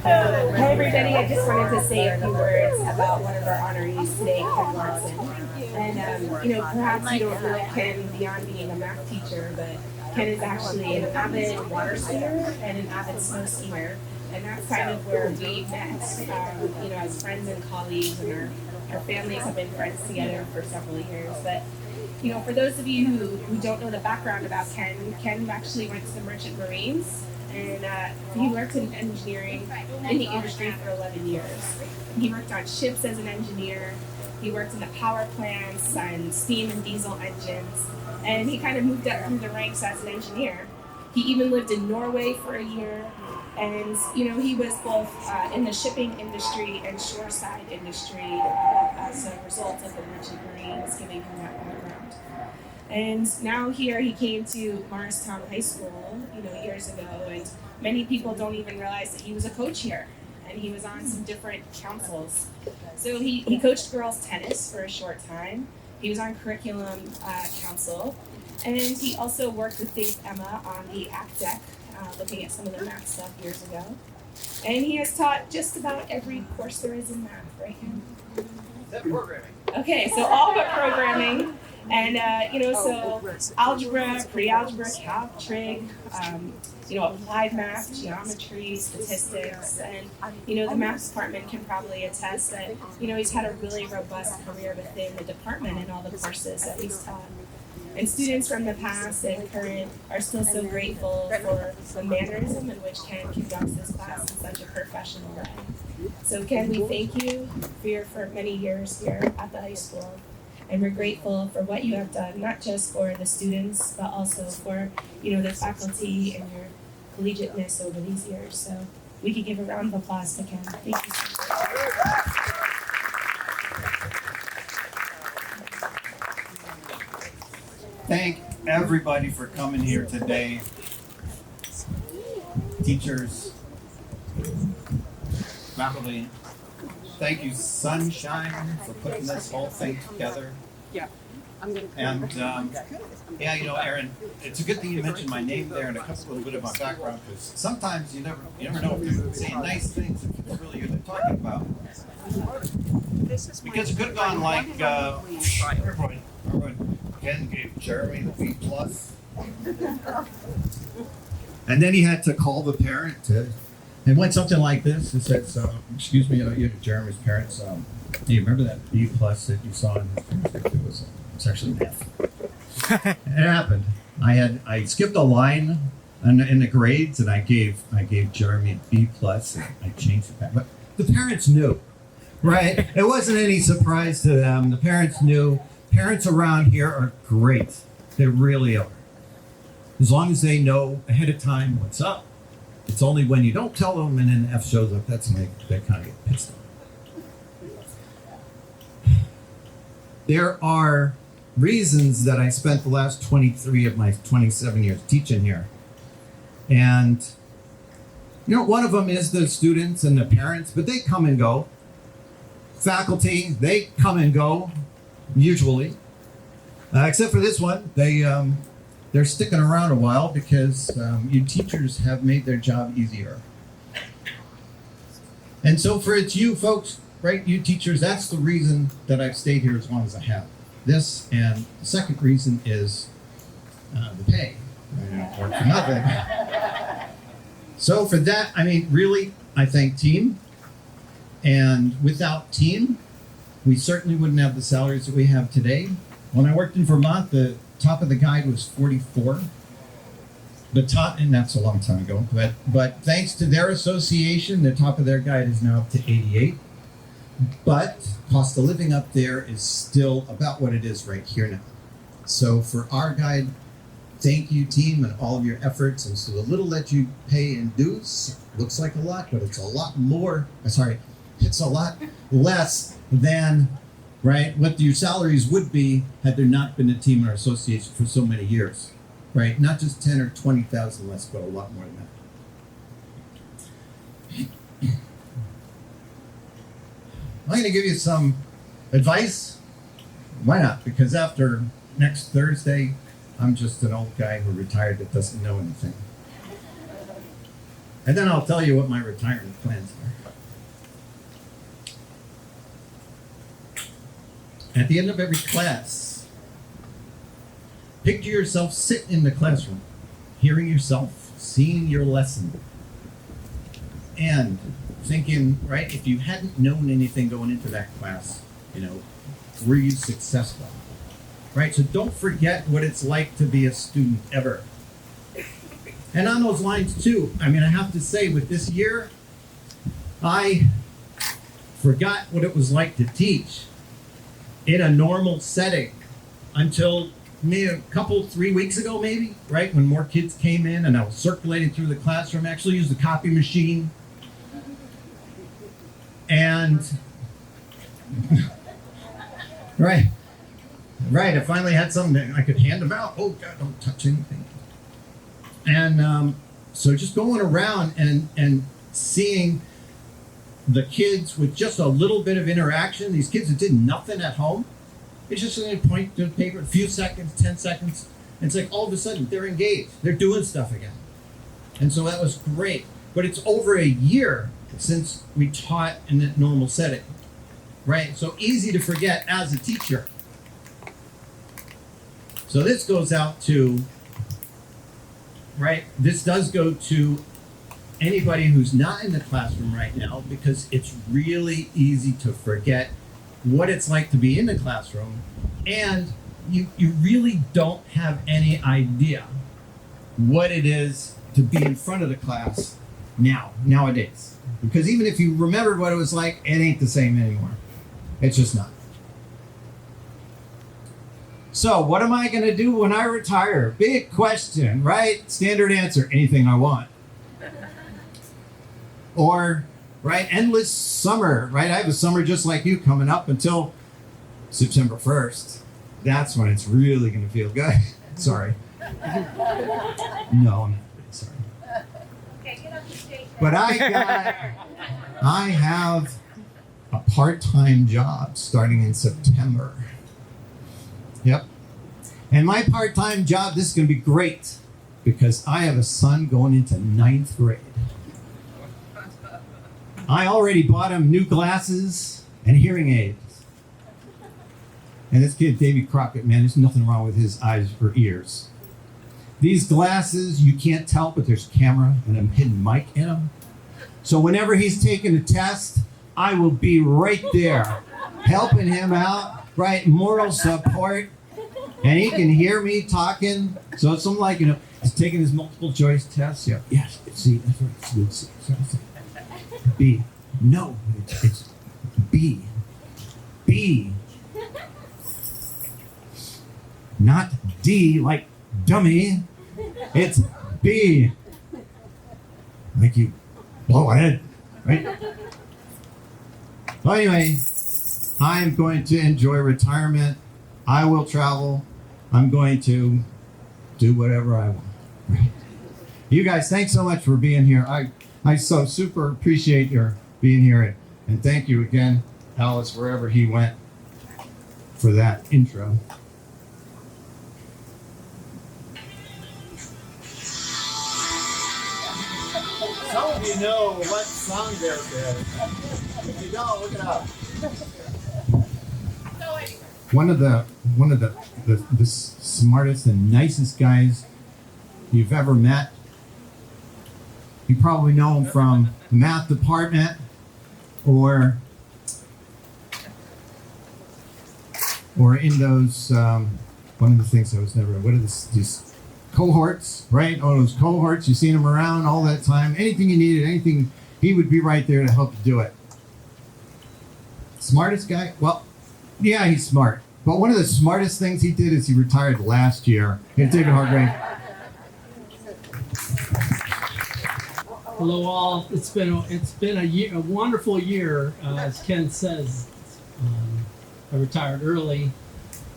Hi everybody, I just wanted to say a few words about one of our honorees today, Ken Watson. And perhaps you don't know Ken beyond being a math teacher, but Ken is actually an avid water skier and an avid snow skier. And that's kind of where we met, as friends and colleagues, and our families have been friends together for several years. But for those of you who don't know the background about Ken actually went to the Merchant Marines, and he worked in engineering in the industry for 11 years. He worked on ships as an engineer. He worked in the power plants and steam and diesel engines, and he kind of moved up through the ranks as an engineer. He even lived in Norway for a year, and he was both in the shipping industry and shoreside industry as a result of the Merchant Marines giving him that background. And now here he came to Morristown High School, years ago, and many people don't even realize that he was a coach here, and he was on some different councils. So he coached girls tennis for a short time. He was on curriculum council, and he also worked with Dave Emma on the ACT deck, looking at some of the math stuff years ago. And he has taught just about every course there is in math, right? That programming. Okay, so all but programming. And, so algebra, pre-algebra, calc, trig, applied math, geometry, statistics, and, the math department can probably attest that, he's had a really robust career within the department and all the courses that he's taught. And students from the past and current are still so grateful for the mannerism in which Ken conducts this class in such a professional way. So Ken, we thank you for many years here at the high school. And we're grateful for what you have done, not just for the students, but also for, the faculty and your collegiateness over these years. So we could give a round of applause to Ken. Thank you so much. Thank everybody for coming here today. Teachers, faculty. Thank you, Sunshine, for putting this whole thing together. And Aaron, it's a good thing you mentioned my name there and a little bit of my background, because sometimes you never know if they're saying nice things if it's really who they're talking about. Because it could have gone like everyone, Ken gave Jeremy the B plus, and then he had to call the parent and went something like this. It says, "Excuse me, you Jeremy's parents. Do you remember that B plus that you saw in the transcript? It's actually an F." It happened. I skipped a line in the grades, and I gave Jeremy a B plus, and I changed it back. But the parents knew, right? It wasn't any surprise to them. The parents knew. Parents around here are great. They really are. As long as they know ahead of time what's up. It's only when you don't tell them and then the F shows up, that's when they kind of get pissed off. There are reasons that I spent the last 23 of my 27 years teaching here. And, one of them is the students and the parents, but they come and go. Faculty, they come and go, usually. Except for this one, they're sticking around a while because you teachers have made their job easier. And so it's you folks, right, you teachers, that's the reason that I've stayed here as long as I have. This, and the second reason is the pay. I don't work for nothing. So for that, really, I thank team. And without team, we certainly wouldn't have the salaries that we have today. When I worked in Vermont, the top of the guide was 44. And that's a long time ago. But thanks to their association, the top of their guide is now up to 88. But cost of living up there is still about what it is right here now. So for our guide, thank you, team, and all of your efforts. And so the little that you pay in dues looks like a lot, but it's a lot more. It's a lot less than what your salaries would be had there not been a team or association for so many years, right? Not just 10 or 20,000 less, but a lot more than that. I'm going to give you some advice. Why not? Because after next Thursday, I'm just an old guy who retired that doesn't know anything. And then I'll tell you what my retirement plans are. At the end of every class, picture yourself sitting in the classroom, hearing yourself, seeing your lesson, and thinking, right, if you hadn't known anything going into that class, were you successful? Right? So don't forget what it's like to be a student ever. And on those lines too, I have to say with this year, I forgot what it was like to teach in a normal setting until maybe 3 weeks ago, maybe, right? When more kids came in and I was circulating through the classroom, I actually used the copy machine. And right, I finally had something that I could hand them out. Oh God, don't touch anything. And so just going around and seeing the kids with just a little bit of interaction, these kids that did nothing at home, it's just going to point to the paper, a few seconds, 10 seconds, and it's like all of a sudden they're engaged. They're doing stuff again. And so that was great. But it's over a year since we taught in that normal setting, right? So easy to forget as a teacher. So this goes out to, right? This does go to anybody who's not in the classroom right now, because it's really easy to forget what it's like to be in the classroom, and you really don't have any idea what it is to be in front of the class nowadays. Because even if you remembered what it was like, it ain't the same anymore. It's just not. So what am I going to do when I retire? Big question, right? Standard answer, anything I want. Or, right, endless summer, right? I have a summer just like you coming up until September 1st. That's when it's really going to feel good. Sorry. No, I'm not really sorry. Okay, get up the stage. But I have a part-time job starting in September. Yep. And my part-time job, this is going to be great because I have a son going into 9th grade. I already bought him new glasses and hearing aids. And this kid, Davy Crockett, man, there's nothing wrong with his eyes or ears. These glasses, you can't tell, but there's a camera and a hidden mic in them. So whenever he's taking a test, I will be right there helping him out, right? Moral support. And he can hear me talking. So it's something like, he's taking his multiple choice test. Yeah, yes, see, that's right. It's good. See. B. No, it's B. B. Not D like dummy. It's B. Like you blow ahead, right? Well, anyway, I'm going to enjoy retirement. I will travel. I'm going to do whatever I want. Right? You guys, thanks so much for being here. I so super appreciate your being here. And thank you again, Alice, wherever he went, for that intro. Some of you know what Songbird is. If you don't, look it up. One of the smartest and nicest guys you've ever met. You probably know him from the math department or in those one of the things I was never, what are these cohorts, right? All those cohorts, you've seen him around all that time. Anything you needed, anything, he would be right there to help you do it. Smartest guy? Well, yeah, he's smart. But one of the smartest things he did is he retired last year. Hey, David Hargrave. Hello, all. It's been a wonderful year, as Ken says. I retired early,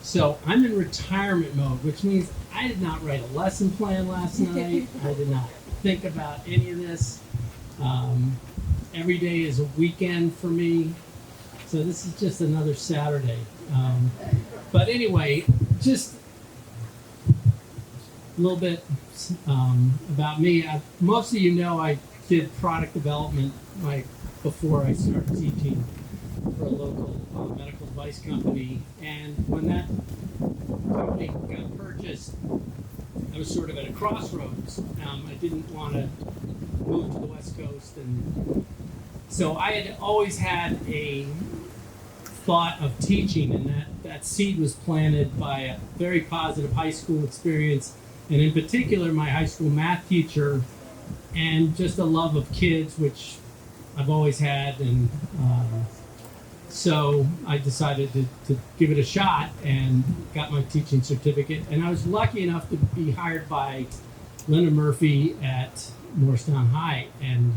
so I'm in retirement mode, which means I did not write a lesson plan last night. I did not think about any of this. Every day is a weekend for me, so this is just another Saturday. But anyway, just a little bit about me. Most of you know I did product development before I started teaching for a local medical device company. And when that company got purchased, I was sort of at a crossroads. I didn't want to move to the West Coast, and so I had always had a thought of teaching, and that seed was planted by a very positive high school experience, and in particular my high school math teacher, and just a love of kids, which I've always had. And so I decided to give it a shot and got my teaching certificate. And I was lucky enough to be hired by Linda Murphy at Morristown High. And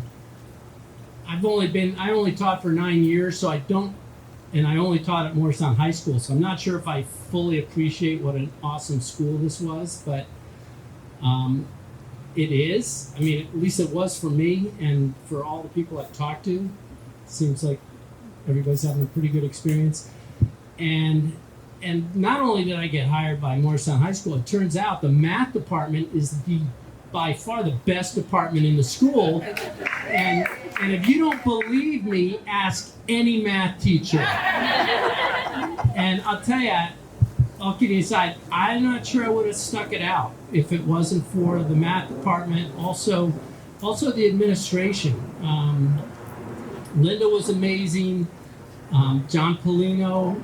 I only taught for 9 years, and I only taught at Morristown High School, so I'm not sure if I fully appreciate what an awesome school this was, but it is. I mean, at least it was for me and for all the people I've talked to. It seems like everybody's having a pretty good experience. And not only did I get hired by Morristown High School, it turns out the math department is by far the best department in the school. And if you don't believe me, ask any math teacher. And I'll tell you, all kidding aside, I'm not sure I would have stuck it out if it wasn't for the math department. Also the administration. Linda was amazing. John Polino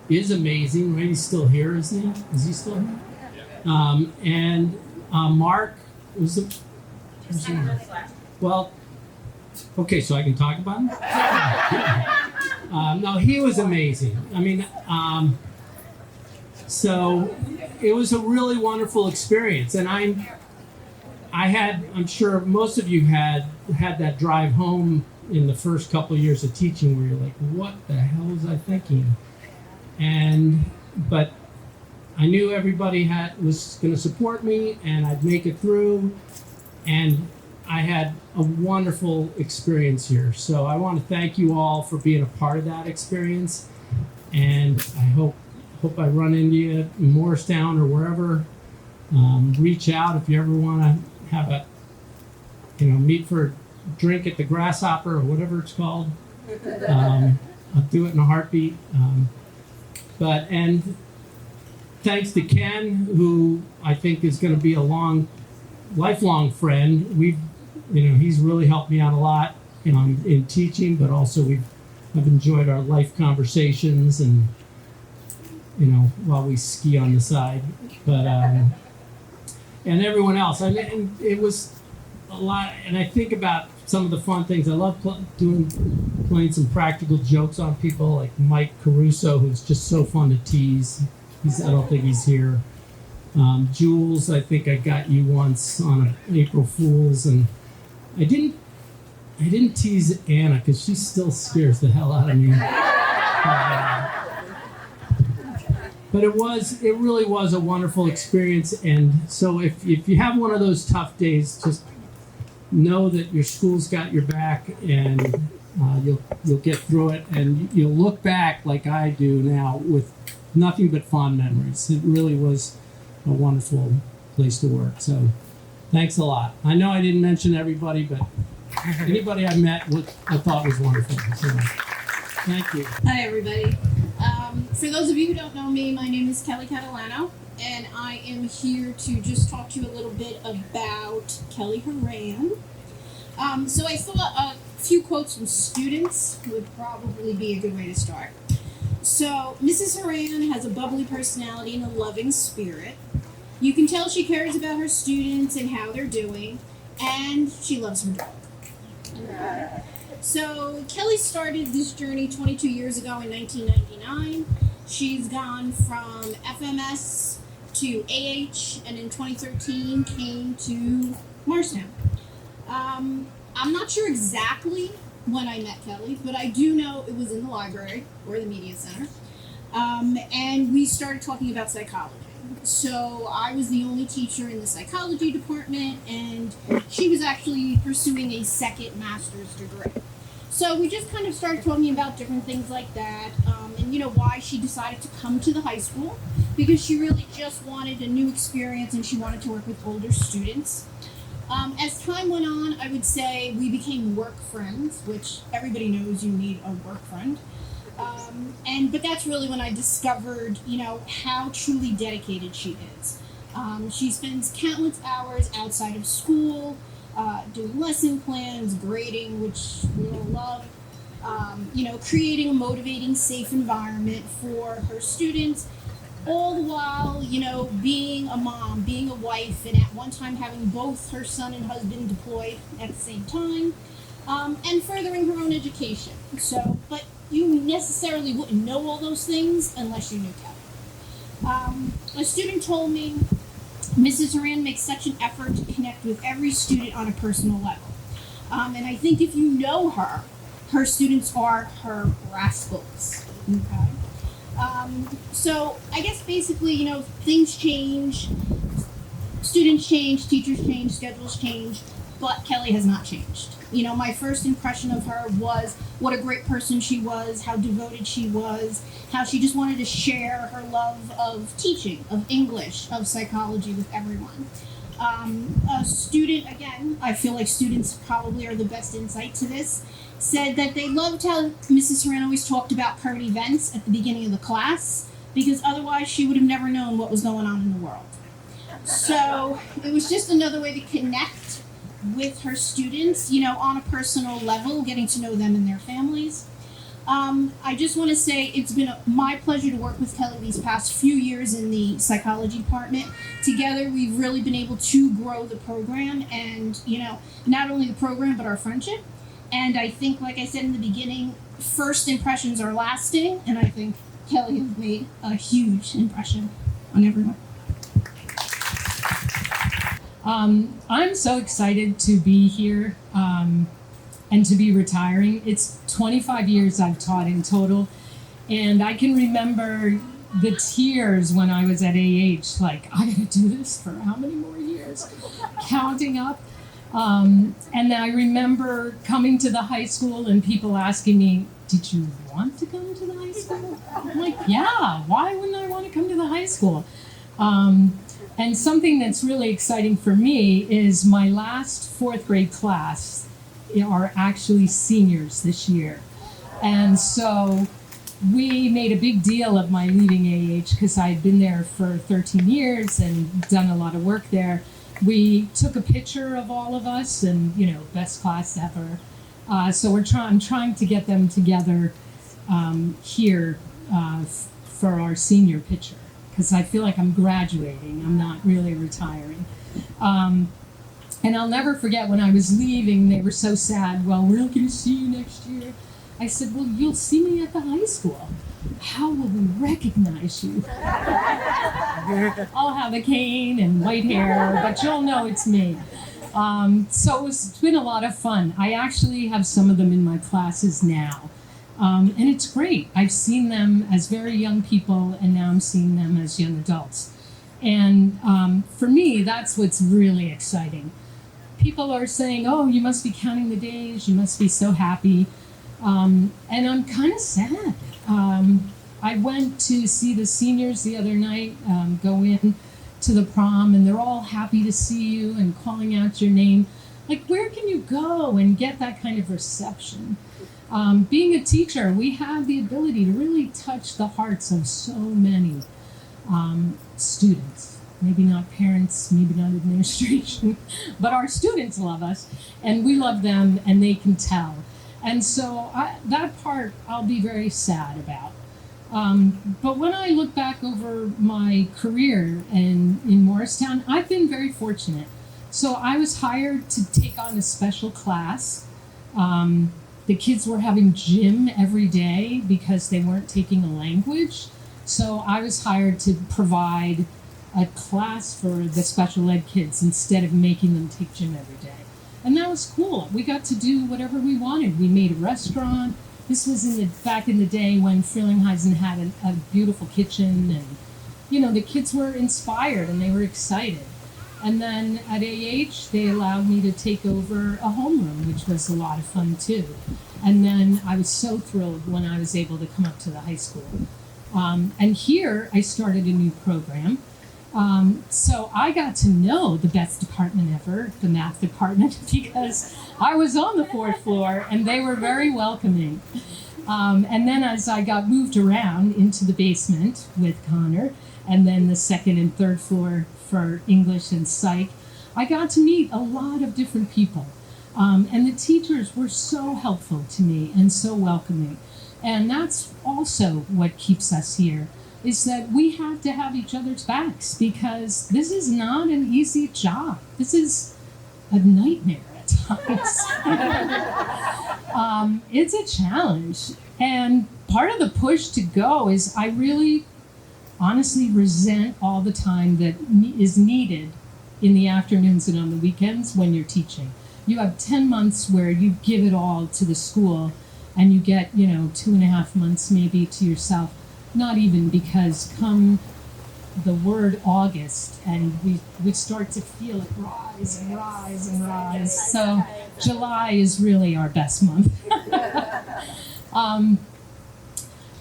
is amazing, right? He's still here, isn't he? Is he still here? And Mark was well, okay, so I can talk about him? No, he was amazing. I mean, so it was a really wonderful experience. And I'm sure most of you had that drive home in the first couple of years of teaching where you're like, what the hell was I thinking? But I knew everybody was going to support me, and I'd make it through, and I had a wonderful experience here. So I want to thank you all for being a part of that experience, and I hope I run into you in Morristown or wherever. Reach out if you ever want to have meet for a drink at the Grasshopper or whatever it's called. I'll do it in a heartbeat. And thanks to Ken, who I think is going to be a lifelong friend. He's really helped me out a lot in teaching, but also I've enjoyed our life conversations and while we ski on the side. But and everyone else. I mean, it was a lot, and I think about some of the fun things. I love playing some practical jokes on people, like Mike Caruso, who's just so fun to tease. I don't think he's here. Jules, I think I got you once on an April Fool's, and I didn't tease Anna because she still scares the hell out of me. But it really was a wonderful experience. And so if you have one of those tough days, just know that your school's got your back, and you'll get through it, and you'll look back like I do now with nothing but fond memories. It really was a wonderful place to work. So thanks a lot. I know I didn't mention everybody, but anybody I met I thought was wonderful. So thank you. Hi, everybody. For those of you who don't know me, my name is Kelly Catalano, and I am here to just talk to you a little bit about Kelly Horan. So I thought a few quotes from students would probably be a good way to start. So, Mrs. Horan has a bubbly personality and a loving spirit. You can tell she cares about her students and how they're doing, and she loves her dog. So, Kelly started this journey 22 years ago in 1999. She's gone from FMS to AH, and in 2013 came to Morristown. I'm not sure exactly when I met Kelly, but I do know it was in the library or the media center. And we started talking about psychology. So I was the only teacher in the psychology department, and she was actually pursuing a second master's degree. So we just kind of started talking about different things like that, and why she decided to come to the high school, because she really just wanted a new experience and she wanted to work with older students. As time went on, I would say we became work friends, which everybody knows you need a work friend. But that's really when I discovered, how truly dedicated she is. She spends countless hours outside of school, doing lesson plans, grading, which we all love. Creating a motivating, safe environment for her students, all the while, being a mom, being a wife, and at one time having both her son and husband deployed at the same time, and furthering her own education. So, but you necessarily wouldn't know all those things unless you knew Kelly. A student told me, Mrs. Horan makes such an effort to connect with every student on a personal level. And I think if you know her students are her rascals. Okay. So I guess basically, things change, students change, teachers change, schedules change, but Kelly has not changed. My first impression of her was what a great person she was, how devoted she was, how she just wanted to share her love of teaching, of English, of psychology with everyone. A student, again, I feel like students probably are the best insight to this, said that they loved how Mrs. Horan always talked about current events at the beginning of the class, because otherwise she would have never known what was going on in the world. So it was just another way to connect with her students, on a personal level, getting to know them and their families. I just want to say it's been my pleasure to work with Kelly these past few years in the psychology department. Together, we've really been able to grow the program and, not only the program, but our friendship. And I think, like I said in the beginning, first impressions are lasting, and I think Kelly has made a huge impression on everyone. I'm so excited to be here and to be retiring. It's 25 years I've taught in total, and I can remember the tears when I was at AH, like, I gotta do this for how many more years? Counting up. And I remember coming to the high school and people asking me, did you want to come to the high school? I'm like, yeah, why wouldn't I want to come to the high school? And something that's really exciting for me is my last fourth grade class are actually seniors this year. And so we made a big deal of my leaving AH because I had been there for 13 years and done a lot of work there. We took a picture of all of us and, best class ever. So I'm trying to get them together here for our senior picture, because I feel like I'm graduating. I'm not really retiring. And I'll never forget when I was leaving, they were so sad. Well, we're not going to see you next year. I said, well, you'll see me at the high school. How will we recognize you? I'll have a cane and white hair, but you'll know it's me. So it's been a lot of fun. I actually have some of them in my classes now. And it's great. I've seen them as very young people, and now I'm seeing them as young adults. And for me, that's what's really exciting. People are saying, oh, you must be counting the days. You must be so happy. And I'm kind of sad. I went to see the seniors the other night, go in to the prom, and they're all happy to see you and calling out your name. Like, where can you go and get that kind of reception? Being a teacher, we have the ability to really touch the hearts of so many students. Maybe not parents, maybe not administration, but our students love us, and we love them, and they can tell. And so that part I'll be very sad about. But when I look back over my career in Morristown, I've been very fortunate. So I was hired to take on a special class. The kids were having gym every day because they weren't taking a language. So I was hired to provide a class for the special ed kids instead of making them take gym every day. And that was cool. We got to do whatever we wanted. We made a restaurant. This was back in the day when Frelinghuysen had a beautiful kitchen, and the kids were inspired and they were excited. And then at AH, they allowed me to take over a homeroom, which was a lot of fun too. And then I was so thrilled when I was able to come up to the high school. And here I started a new program. So I got to know the best department ever, the math department, because I was on the 4th floor and they were very welcoming. And then as I got moved around into the basement with Connor, and then the 2nd and 3rd floor for English and Psych, I got to meet a lot of different people. And the teachers were so helpful to me and so welcoming. And that's also what keeps us here, is that we have to have each other's backs, because this is not an easy job. This is a nightmare at times. It's a challenge. And part of the push to go is I really honestly resent all the time that is needed in the afternoons and on the weekends when you're teaching. You have 10 months where you give it all to the school, and you get, 2.5 months maybe to yourself. Not even, because come the word August, and we start to feel it rise and rise and rise. So July is really our best month.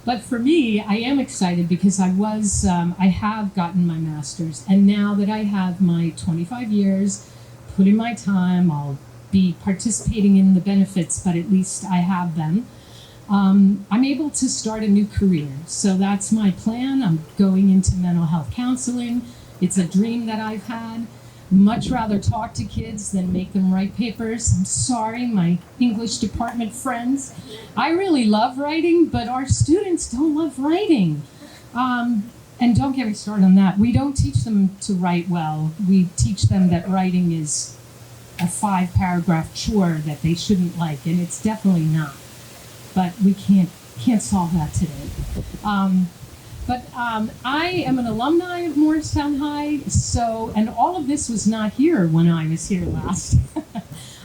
But for me, I am excited because I have gotten my master's, and now that I have my 25 years, put in my time, I'll be participating in the benefits, but at least I have them. I'm able to start a new career. So that's my plan. I'm going into mental health counseling. It's a dream that I've had. Much rather talk to kids than make them write papers. I'm sorry, my English department friends. I really love writing, but our students don't love writing. And don't get me started on that. We don't teach them to write well. We teach them that writing is a 5-paragraph chore that they shouldn't like, and it's definitely not. But we can't solve that today. I am an alumni of Morristown High, and all of this was not here when I was here last.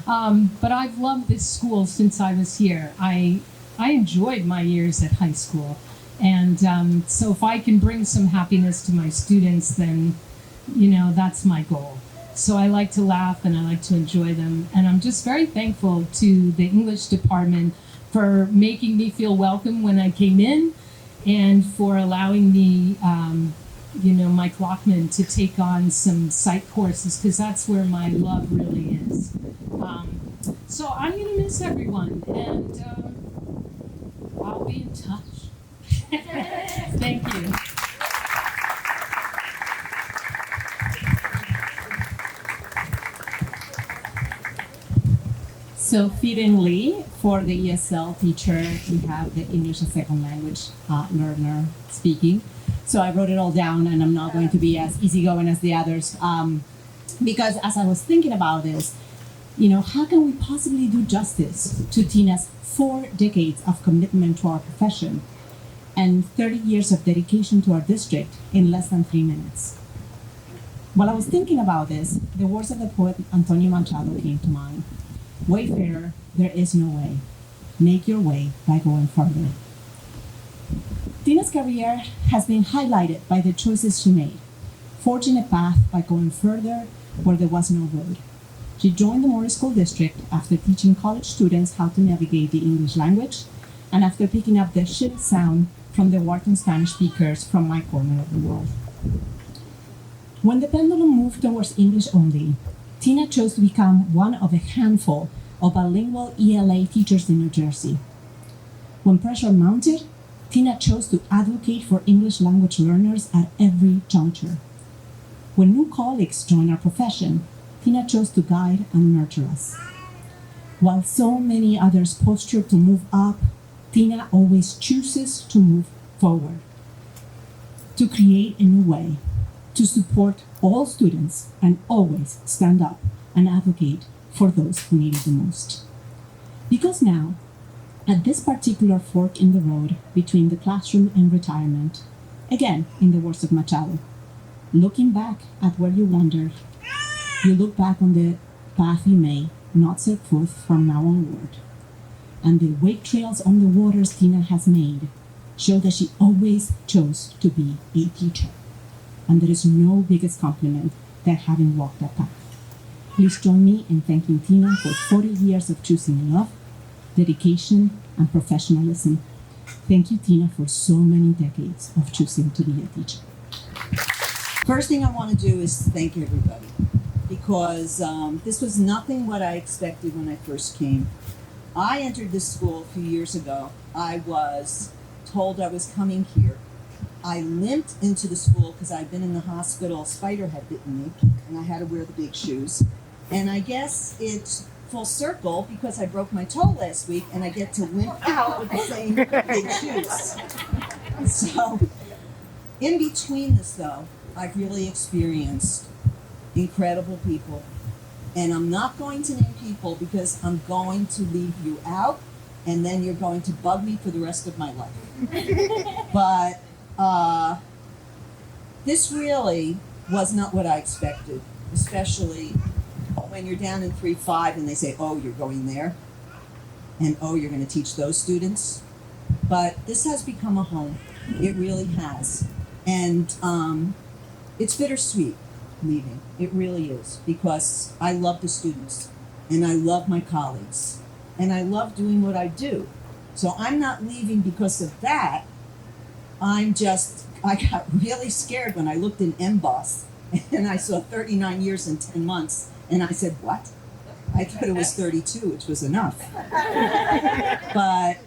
But I've loved this school since I was here. I enjoyed my years at high school, and so if I can bring some happiness to my students, then that's my goal. So I like to laugh and I like to enjoy them, and I'm just very thankful to the English department for making me feel welcome when I came in, and for allowing me, Mike Lockman, to take on some psych courses, because that's where my love really is. So I'm going to miss everyone, and I'll be in touch. Thank you. So fittingly, for the ESL teacher, we have the English as second language learner speaking. So I wrote it all down, and I'm not going to be as easygoing as the others, because as I was thinking about this, how can we possibly do justice to Tina's 4 decades of commitment to our profession and 30 years of dedication to our district in less than 3 minutes? While I was thinking about this, the words of the poet Antonio Machado came to mind. Wayfarer, there is no way. Make your way by going further. Tina's career has been highlighted by the choices she made, forging a path by going further where there was no road. She joined the Morris School District after teaching college students how to navigate the English language, and after picking up the ship sound from the Wharton Spanish speakers from my corner of the world. When the pendulum moved towards English only, Tina chose to become one of a handful of bilingual ELA teachers in New Jersey. When pressure mounted, Tina chose to advocate for English language learners at every juncture. When new colleagues joined our profession, Tina chose to guide and nurture us. While so many others posture to move up, Tina always chooses to move forward, to create a new way, to support all students, and always stand up and advocate for those who need it the most. Because now, at this particular fork in the road between the classroom and retirement, again, in the words of Machado, looking back at where you wandered, you look back on the path you may not set forth from now onward. And the wake trails on the waters Tina has made show that she always chose to be a teacher. And there is no biggest compliment than having walked that path. Please join me in thanking Tina for 40 years of choosing love, dedication, and professionalism. Thank you, Tina, for so many decades of choosing to be a teacher. First thing I want to do is thank everybody because this was nothing what I expected when I first came. I entered this school a few years ago. I was told I was coming here. I limped into the school because I'd been in the hospital. A spider had bitten me, and I had to wear the big shoes. And I guess it's full circle because I broke my toe last week, and I get to limp out with the same big shoes. So, in between this, though, I've really experienced incredible people. And I'm not going to name people because I'm going to leave you out, and then you're going to bug me for the rest of my life. But this really was not what I expected, especially when you're down in 3-5 and they say, oh, you're going there, and oh, you're going to teach those students. But this has become a home. It really has. And it's bittersweet leaving. It really is, because I love the students and I love my colleagues and I love doing what I do. So I'm not leaving because of that. I got really scared when I looked in MBOS and I saw 39 years and 10 months and I said, what? I thought it was 32, which was enough. But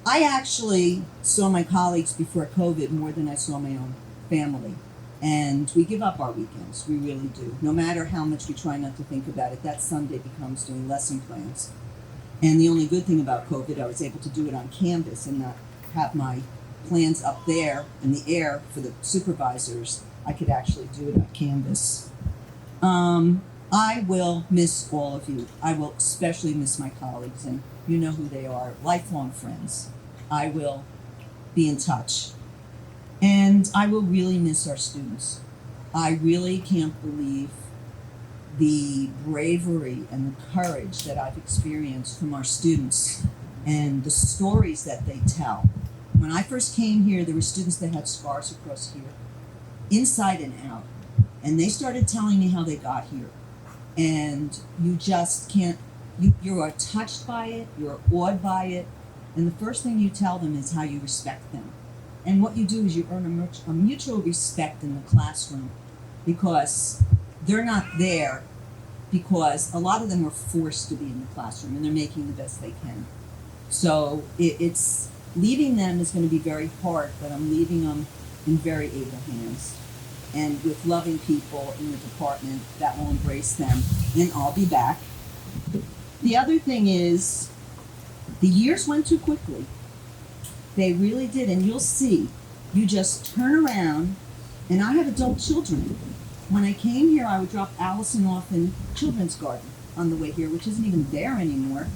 I actually saw my colleagues before COVID more than I saw my own family. And we give up our weekends, we really do. No matter how much we try not to think about it, that Sunday becomes doing lesson plans. And the only good thing about COVID, I was able to do it on Canvas and not have my plans up there in the air for the supervisors. I could actually do it on Canvas. I will miss all of you. I will especially miss my colleagues, and you know who they are, lifelong friends. I will be in touch. And I will really miss our students. I really can't believe the bravery and the courage that I've experienced from our students and the stories that they tell. When I first came here, there were students that had scars across here, inside and out. And they started telling me how they got here. And you just can't, you are touched by it, you're awed by it. And the first thing you tell them is how you respect them. And what you do is you earn a mutual respect in the classroom, because they're not there because a lot of them are forced to be in the classroom and they're making the best they can. So it's leaving them is going to be very hard, but I'm leaving them in very able hands and with loving people in the department that will embrace them, and I'll be back. The other thing is, the years went too quickly. They really did, and you'll see. You just turn around, and I have adult children. When I came here, I would drop Allison off in Children's Garden on the way here, which isn't even there anymore.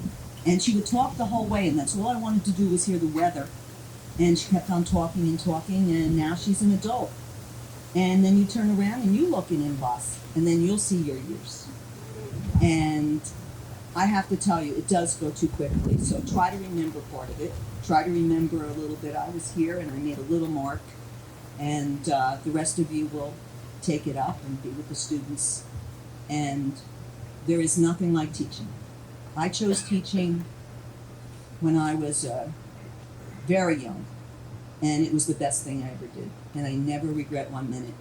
And she would talk the whole way, and that's all I wanted to do was hear the weather. And she kept on talking and talking, and now she's an adult. And then you turn around and you look in Inbox, and then you'll see your years. And I have to tell you, it does go too quickly. So try to remember part of it. Try to remember a little bit. I was here and I made a little mark, and the rest of you will take it up and be with the students. And there is nothing like teaching. I chose teaching when I was very young, and it was the best thing I ever did. And I never regret 1 minute.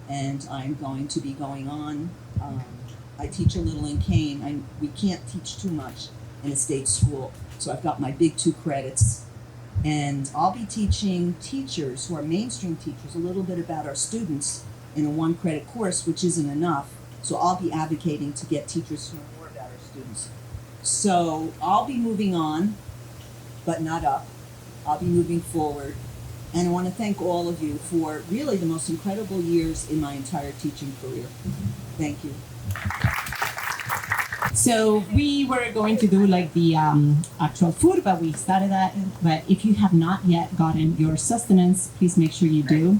And I'm going to be going on. I teach a little in Kane. We can't teach too much in a state school. So I've got my big 2 credits. And I'll be teaching teachers who are mainstream teachers a little bit about our students in a 1 credit course, which isn't enough. So I'll be advocating to get teachers to know more about our students. So I'll be moving on, but not up. I'll be moving forward. And I want to thank all of you for really the most incredible years in my entire teaching career. Thank you. So we were going to do like the actual food, but we started that. But if you have not yet gotten your sustenance, please make sure you do.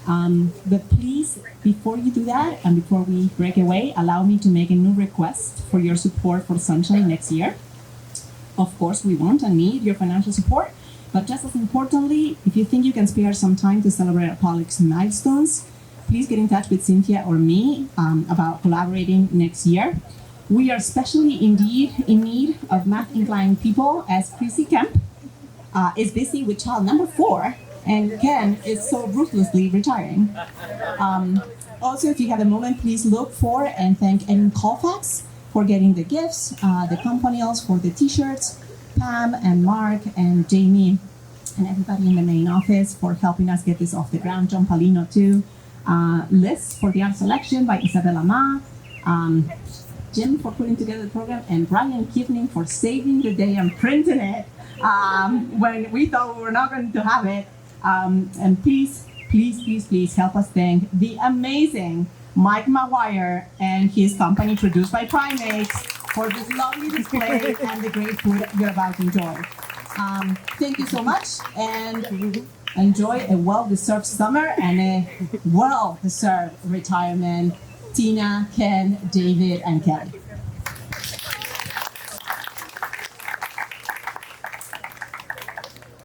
But please, before you do that and before we break away, allow me to make a new request for your support for Sunshine next year. Of course, we want and need your financial support, but just as importantly, if you think you can spare some time to celebrate our colleagues' milestones, please get in touch with Cynthia or me about collaborating next year. We are especially indeed in need of math-inclined people, as Chrissy Kemp is busy with child number 4 And Ken is so ruthlessly retiring. Also, if you have a moment, please look for and thank Erin Colfax for getting the gifts, the companions for the t-shirts, Pam and Mark and Jamie and everybody in the main office for helping us get this off the ground, John Palino too, Liz for the art selection by Isabella Ma, Jim for putting together the program, and Brian Kivning for saving the day and printing it when we thought we were not going to have it. And please help us thank the amazing Mike Maguire and his company produced by Primates for this lovely display and the great food you're about to enjoy. Thank you so much and enjoy a well-deserved summer and a well-deserved retirement. Tina, Ken, David, and Kelly.